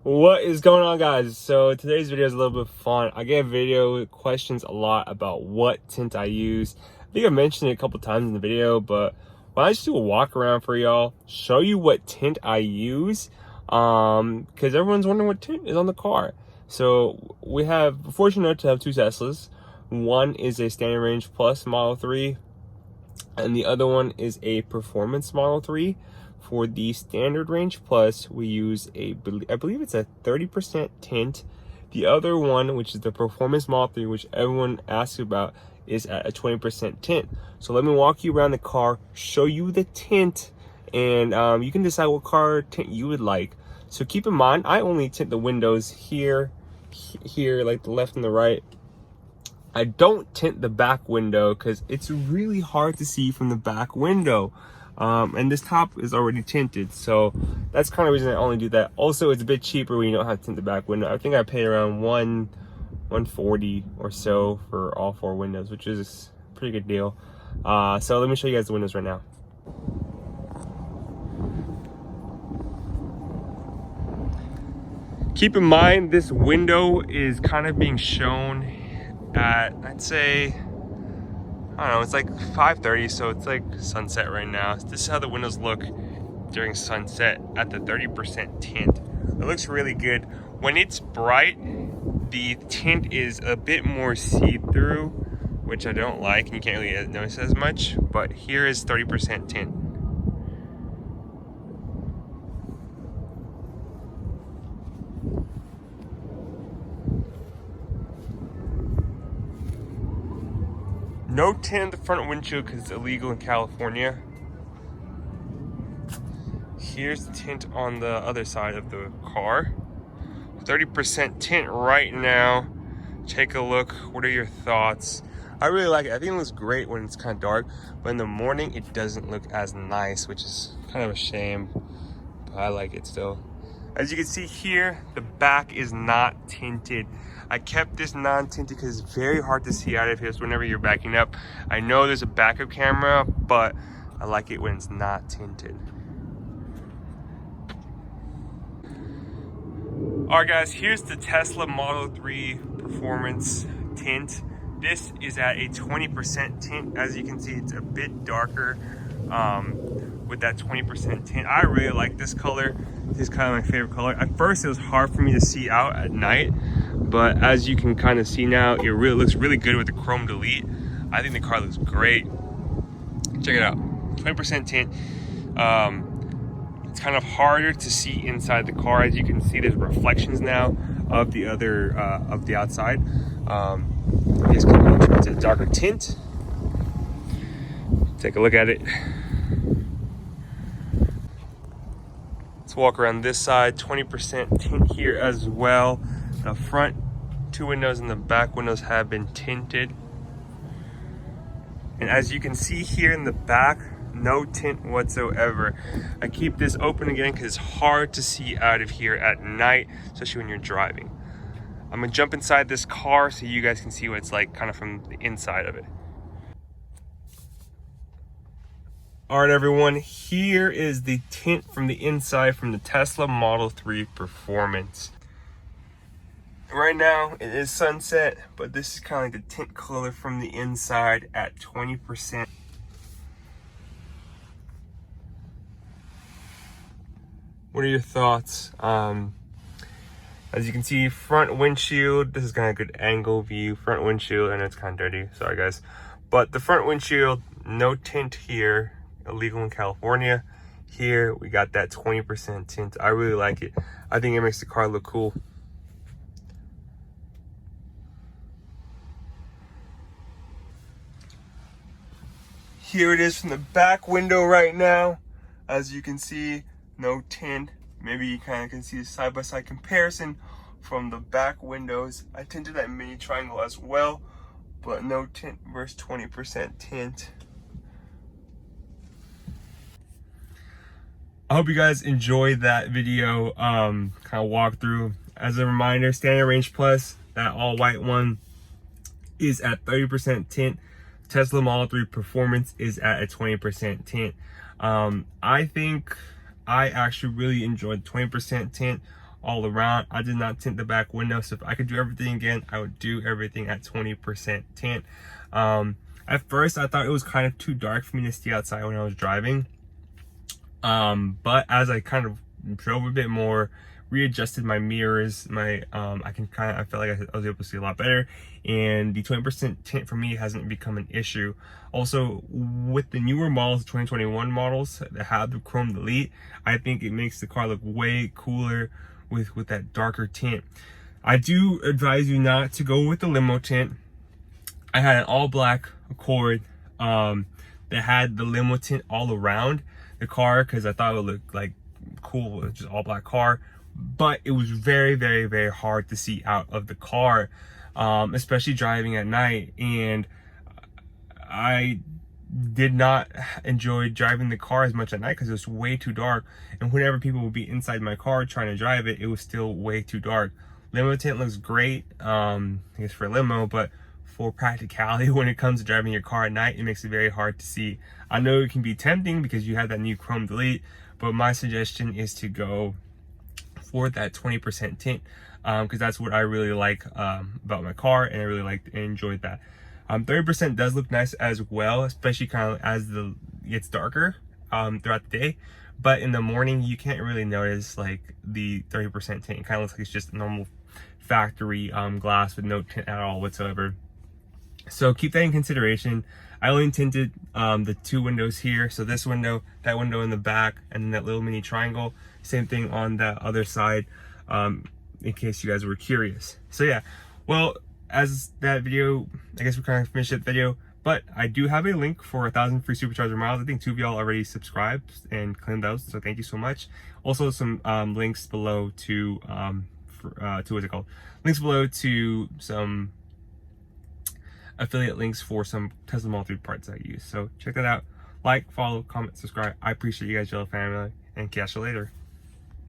What is going on, guys? So today's video is a little bit fun. I get video questions a lot about what tint I use. I think I mentioned it a couple times in the video, but why don't I just do a walk around for y'all, show you what tint I use, because everyone's wondering what tint is on the car. So we have, fortunate enough to have two Teslas. One is a Standard Range Plus Model 3, and the other one is a Performance Model 3. For the Standard Range Plus, we use I believe it's a 30% tint. The other one, which is the Performance Model 3, which everyone asks about, is at a 20% tint. So let me walk you around the car, show you the tint, and you can decide what car tint you would like. So keep in mind, I only tint the windows here, like the left and the right. I don't tint the back window because it's really hard to see from the back window. And this top is already tinted, so that's kind of the reason I only do that. Also, it's a bit cheaper when you don't have to tint the back window. I think I paid around $140 or so for all four windows, which is a pretty good deal. So let me show you guys the windows right now. Keep in mind, this window is kind of being shown at, I'd say, I don't know, it's like 5:30, so it's like sunset right now. This is how the windows look during sunset at the 30% tint. It looks really good. When it's bright, the tint is a bit more see-through, which I don't like, and you can't really notice as much, but here is 30% tint. No tint in the front windshield because it's illegal in California. Here's the tint on the other side of the car. 30% tint right now. Take a look. What are your thoughts? I really like it. I think it looks great when it's kind of dark, but in the morning it doesn't look as nice, which is kind of a shame, but I like it still. As you can see here, the back is not tinted. I kept this non-tinted because it's very hard to see out of here, so whenever you're backing up. I know there's a backup camera, but I like it when it's not tinted. Alright guys, here's the Tesla Model 3 Performance tint. This is at a 20% tint. As you can see, it's a bit darker with that 20% tint. I really like this color. This is kind of my favorite color. At first, it was hard for me to see out at night, but as you can kind of see now, it really looks really good with the chrome delete. I think the car looks great. Check it out, 20% tint. It's kind of harder to see inside the car. As you can see, there's reflections now of the other of the outside. It's a darker tint. Take a look at it. Let's walk around this side. 20% tint here as well. The front two windows and the back windows have been tinted. And as you can see here in the back, no tint whatsoever. I keep this open again because it's hard to see out of here at night, especially when you're driving. I'm gonna jump inside this car so you guys can see what it's like kind of from the inside of it. All right, everyone, here is the tint from the inside from the Tesla Model 3 Performance. Right now, it is sunset, but this is kind of like the tint color from the inside at 20%. What are your thoughts? As you can see, front windshield, this is kind of a good angle view. Front windshield, and it's kind of dirty, sorry guys. But the front windshield, no tint here. Illegal in California. Here we got that 20% tint. I really like it. I think it makes the car look cool. Here it is from the back window right now. As you can see, no tint. Maybe you kind of can see a side-by-side comparison from the back windows. I tinted that mini triangle as well, but no tint versus 20% tint. I hope you guys enjoyed that video kind of walkthrough. As a reminder, Standard Range Plus, that all white one, is at 30% tint. Tesla Model 3 Performance is at a 20% tint. I think I actually really enjoyed 20% tint all around. I did not tint the back window, so if I could do everything again, I would do everything at 20% tint. At first I thought it was kind of too dark for me to see outside when I was driving, but as I kind of drove a bit more, readjusted my mirrors, I felt like I was able to see a lot better, and the 20% tint for me hasn't become an issue. Also, with the newer models, 2021 models that have the chrome delete, I think it makes the car look way cooler with that darker tint. I do advise you not to go with the limo tint. I had an all black Accord that had the limo tint all around the car because I thought it would look like cool with just all black car, but it was very, very, very hard to see out of the car, especially driving at night. And I did not enjoy driving the car as much at night because it was way too dark, and whenever people would be inside my car trying to drive it, it was still way too dark. Limo tint looks great, I guess for a limo, but for practicality, when it comes to driving your car at night, it makes it very hard to see. I know it can be tempting because you have that new chrome delete, but my suggestion is to go for that 20% tint, because that's what I really like about my car, and I really liked and enjoyed that. 30% does look nice as well, especially kind of as it gets darker throughout the day, but in the morning you can't really notice like the 30% tint. It kind of looks like it's just a normal factory glass with no tint at all whatsoever. So keep that in consideration. I only tinted the two windows here, so this window, that window in the back, and then that little mini triangle. Same thing on that other side, in case you guys were curious. So yeah, well, as that video, I guess we're kind of finished that video, but I do have a link for 1,000 free supercharger miles. I think 2 of y'all already subscribed and claimed those, so thank you so much. Also some links below to what's it called? Links below to some affiliate links for some Tesla Model 3 parts I use. So check that out. Like, follow, comment, subscribe. I appreciate you guys, Yellow family, and catch you later.